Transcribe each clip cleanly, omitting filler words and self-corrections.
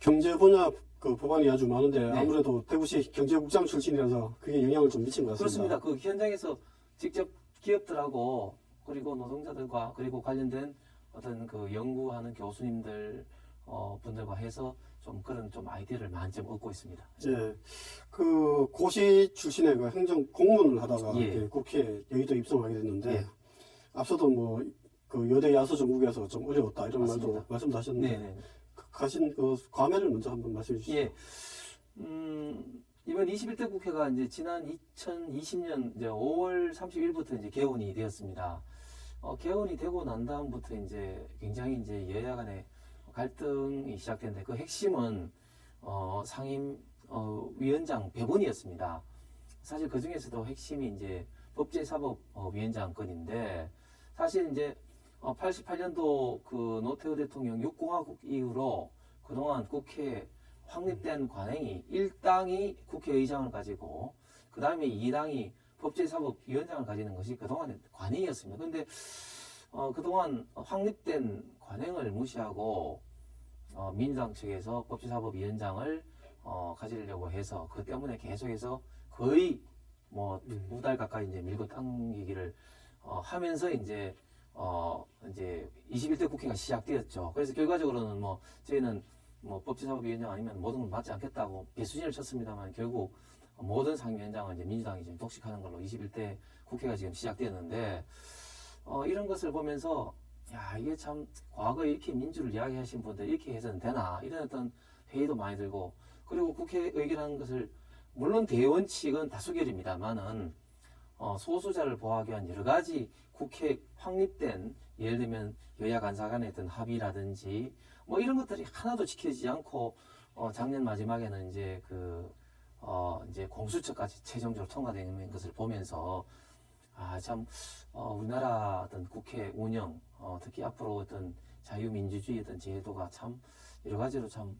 경제 분야 그 법안이 아주 많은데 네. 아무래도 대구시 경제국장 출신이라서 그게 영향을 좀 미친 것 같습니다. 그렇습니다. 그 현장에서 직접 기업들하고 그리고 노동자들과 그리고 관련된 어떤 그 연구하는 교수님들 분들과 해서 좀 그런 좀 아이디어를 많이 좀 얻고 있습니다. 예, 그 고시 출신의 그 행정 공무원을 하다가 예. 이렇게 국회에 여의도 입성하게 됐는데 예. 앞서도 뭐 그 여대 야수 전국에서 좀 어려웠다 이런 맞습니다. 말도 말씀도 하셨는데 네네. 가신 그 과매를 먼저 한번 말씀해 주시죠. 예. 이번 21대 국회가 이제 지난 2020년 이제 5월 30일부터 이제 개원이 되었습니다. 개원이 되고 난 다음부터 이제 굉장히 이제 여야 간의 갈등이 시작됐는데 그 핵심은 상임 위원장 배분이었습니다. 사실 그 중에서도 핵심이 이제 법제사법위원장 건인데 사실 이제 88년도 그 노태우 대통령 6공화국 이후로 그동안 국회에 확립된 관행이 1당이 국회의장을 가지고 그 다음에 2당이 법제사법위원장을 가지는 것이 그동안의 관행이었습니다. 그런데 그동안 확립된 관행을 무시하고 민주당 측에서 법제사법위원장을 가지려고 해서 그 때문에 계속해서 거의 뭐 두 달 가까이 이제 밀고 당기기를 하면서 이제 21대 국회가 시작되었죠. 그래서 결과적으로는 뭐 저희는 뭐 법제사법위원장 아니면 모든 걸 맡지 않겠다고 배수진을 쳤습니다만 결국 모든 상임위원장은 이제 민주당이 지금 독식하는 걸로 21대 국회가 지금 시작되었는데 이런 것을 보면서 야 이게 참 과거에 이렇게 민주를 이야기하신 분들 이렇게 해서는 되나 이런 어떤 회의도 많이 들고 그리고 국회 의결하는 것을 물론 대원칙은 다수결입니다만은 소수자를 보호하기 위한 여러 가지 국회 확립된 예를 들면 여야 간사 간의 어떤 합의라든지 뭐 이런 것들이 하나도 지켜지지 않고 작년 마지막에는 이제 이제 공수처까지 최종적으로 통과되는 것을 보면서 참 우리나라 어떤 국회 운영 특히 앞으로 어떤 자유민주주의 어떤 제도가 참 여러 가지로 참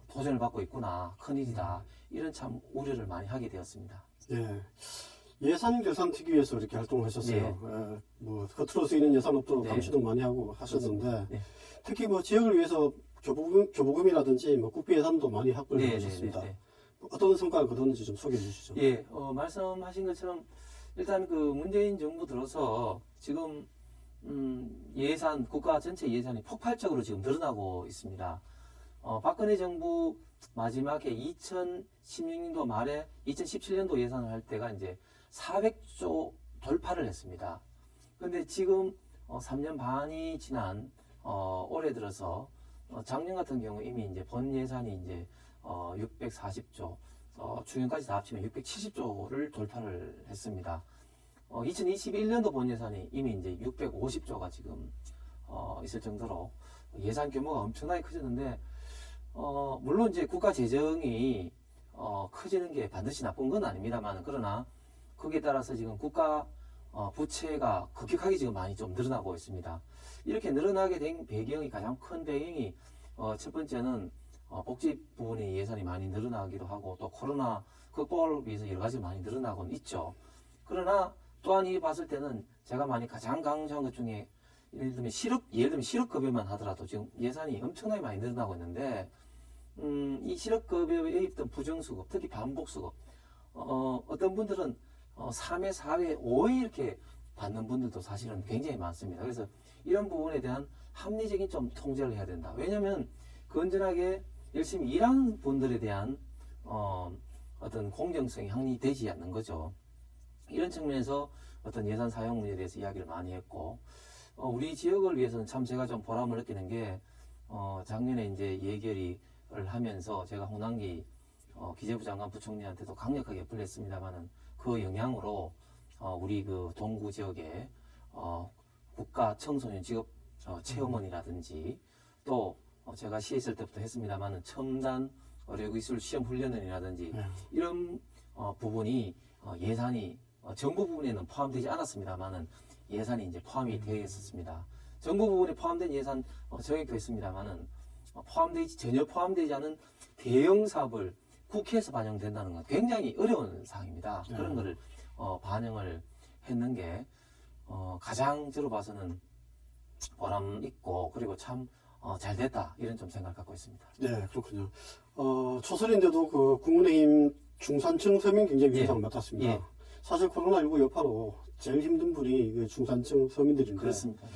도전을 받고 있구나 큰일이다 이런 참 우려를 많이 하게 되었습니다. 예. 예산 결산 특위에서 이렇게 활동을 하셨어요. 네. 예, 뭐 겉으로 쓰이는 예산 없도록 네. 감시도 많이 하고 하셨는데 네. 특히 뭐 지역을 위해서 교부금이라든지 뭐 국비 예산도 많이 확보를 네, 하셨습니다. 네, 네. 어떤 성과를 거뒀는지 좀 소개해 주시죠. 예, 말씀하신 것처럼 일단 그 문재인 정부 들어서 지금 예산 국가 전체 예산이 폭발적으로 지금 늘어나고 있습니다. 박근혜 정부 마지막에 2016년도 말에 2017년도 예산을 할 때가 이제 400조 돌파를 했습니다. 그런데 지금 3년 반이 지난 올해 들어서 작년 같은 경우 이미 이제 본 예산이 이제 640조, 중연까지 다 합치면 670조를 돌파를 했습니다. 2021년도 본 예산이 이미 이제 650조가 지금 있을 정도로 예산 규모가 엄청나게 커졌는데 물론 이제 국가 재정이 커지는 게 반드시 나쁜 건 아닙니다만 그러나 거기에 따라서 지금 국가 부채가 급격하게 지금 많이 좀 늘어나고 있습니다. 이렇게 늘어나게 된 배경이 가장 큰 배경이 첫 번째는 복지 부분의 예산이 많이 늘어나기도 하고 또 코로나 극복을 위해서 여러 가지 많이 늘어나고는 있죠. 그러나 또한 이 봤을 때는 제가 많이 가장 강조한 것 중에 예를 들면 실업급여만 하더라도 지금 예산이 엄청나게 많이 늘어나고 있는데 이 실업급여에 있던 부정수급 특히 반복수급 어떤 분들은 3회, 4회, 5회 이렇게 받는 분들도 사실은 굉장히 많습니다. 그래서 이런 부분에 대한 합리적인 좀 통제를 해야 된다. 왜냐하면 건전하게 열심히 일하는 분들에 대한 어떤 공정성이 확립되지 않는 거죠. 이런 측면에서 어떤 예산 사용 문제에 대해서 이야기를 많이 했고 우리 지역을 위해서는 참 제가 좀 보람을 느끼는 게 작년에 이제 예결위를 하면서 제가 홍남기 기재부 장관 부총리한테도 강력하게 불렸습니다만은 그 영향으로 우리 그 동구 지역에 국가 청소년 직업 체험원이라든지 또 제가 시에 있을 때부터 했습니다만은 첨단 의료기술 시험 훈련원이라든지 이런 부분이 예산이 정부 부분에는 포함되지 않았습니다만은 예산이 이제 포함이 되어 있었습니다. 정부 부분에 포함된 예산 정액도 있습니다만은 전혀 포함되지 않은 대형 사업을 국회에서 반영된다는 건 굉장히 어려운 사항입니다. 그런 거를 반영을 했는 게 가장 저로 봐서는 보람 있고 그리고 참 잘 됐다 이런 좀 생각을 갖고 있습니다. 네, 그렇군요. 초설인데도 그 국민의힘 중산층 서민 경제위원장을 예. 맡았습니다. 예. 사실 코로나19 여파로 제일 힘든 분이 그 중산층 서민들인데 그렇습니다.